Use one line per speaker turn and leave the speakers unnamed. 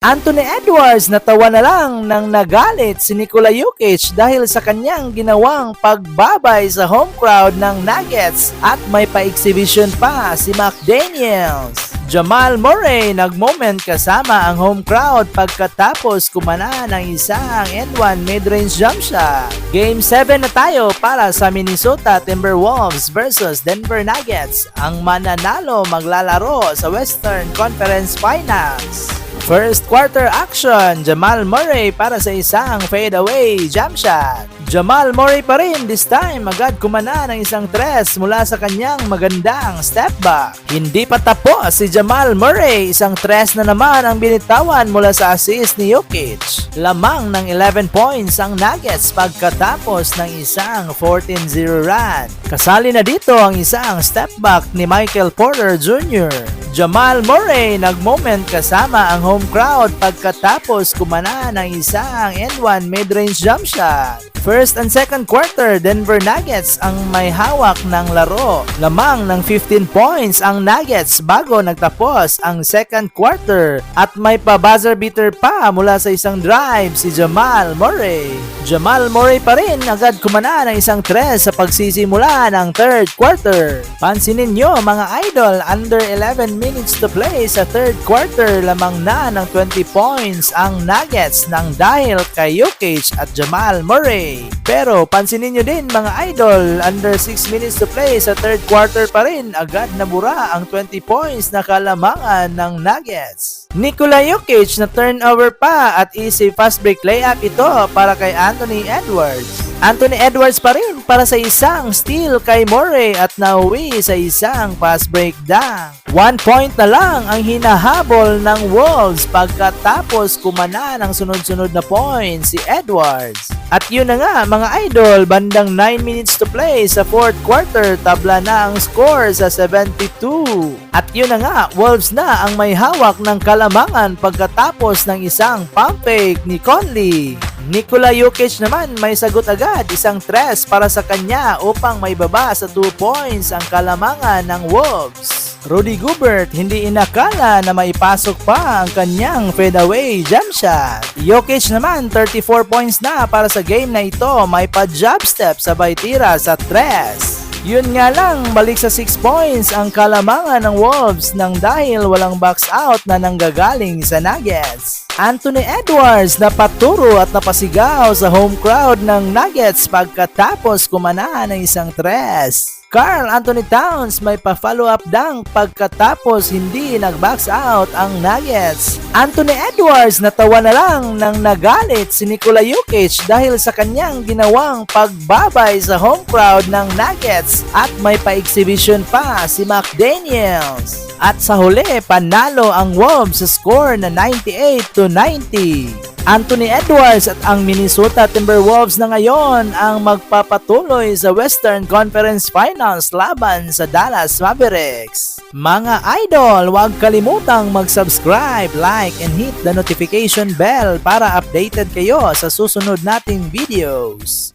Anthony Edwards natawa na lang nang nagalit si Nikola Jokic dahil sa kanyang ginawang pagbabay sa home crowd ng Nuggets at may pa-exhibition pa si McDaniels. Jamal Murray nag-moment kasama ang home crowd pagkatapos kumana ng isang and-one mid-range jump shot. Game 7 na tayo para sa Minnesota Timberwolves versus Denver Nuggets. Ang mananalo maglalaro sa Western Conference Finals. First quarter action, Jamal Murray para sa isang fadeaway jump shot. Jamal Murray pa rin this time agad kumana ng isang tres mula sa kanyang magandang step back. Hindi pa tapos si Jamal Murray, isang tres na naman ang binitawan mula sa assist ni Jokic. Lamang ng 11 points ang Nuggets pagkatapos ng isang 14-0 run. Kasali na dito ang isang step back ni Michael Porter Jr. Jamal Murray nag-moment kasama ang home crowd pagkatapos kumana ng isang and-one mid-range jump shot. First and second quarter, Denver Nuggets ang may hawak ng laro. Lamang ng 15 points ang Nuggets bago nagtapos ang second quarter at may pa-buzzer beater pa mula sa isang drive si Jamal Murray. Jamal Murray pa rin agad kumana ng isang tres sa pagsisimula ng third quarter. Pansinin nyo mga idol, under 11 minutes to play sa third quarter, lamang na ng 20 points ang Nuggets nang dahil kay Jokic at Jamal Murray. Pero pansinin nyo din mga idol, under 6 minutes to play sa third quarter pa rin, agad nabura ang 20 points na kalamangan ng Nuggets. Nikola Jokic na turnover pa at easy fast break layup ito para kay Anthony Edwards. Anthony Edwards pa rin para sa isang steal kay Murray at nauwi sa isang fast break dunk. 1 point na lang ang hinahabol ng Wolves pagkatapos kumana ng sunod-sunod na points si Edwards. At yun na nga mga idol, bandang 9 minutes to play sa fourth quarter, tabla na ang score sa 72. At yun na nga, Wolves na ang may hawak ng kalamangan pagkatapos ng isang pump fake ni Conley. Nikola Jokic naman may sagot agad, isang tres para sa kanya upang may baba sa 2 points ang kalamangan ng Wolves. Rudy Gobert hindi inakala na maipasok pa ang kanyang fadeaway jump shot. Jokic naman 34 points na para sa game na ito, may pa-jab step sabay tira sa tres. Yun nga lang, balik sa 6 points ang kalamangan ng Wolves nang dahil walang box out na nanggagaling sa Nuggets. Anthony Edwards napaturo at napasigaw sa home crowd ng Nuggets pagkatapos kumana ng isang tres. Karl Anthony Towns may pa-follow up dunk pagkatapos hindi nag-box out ang Nuggets. Anthony Edwards natawa na lang nang nagalit si Nikola Jokic dahil sa kanyang ginawang pagbabay sa home crowd ng Nuggets at may pa-exhibition pa si McDaniels. At sa huli, panalo ang Wolves sa score na 98-90. Anthony Edwards at ang Minnesota Timberwolves na ngayon ang magpapatuloy sa Western Conference Finals laban sa Dallas Mavericks. Mga idol, huwag kalimutang mag-subscribe, like, and hit the notification bell para updated kayo sa susunod nating videos.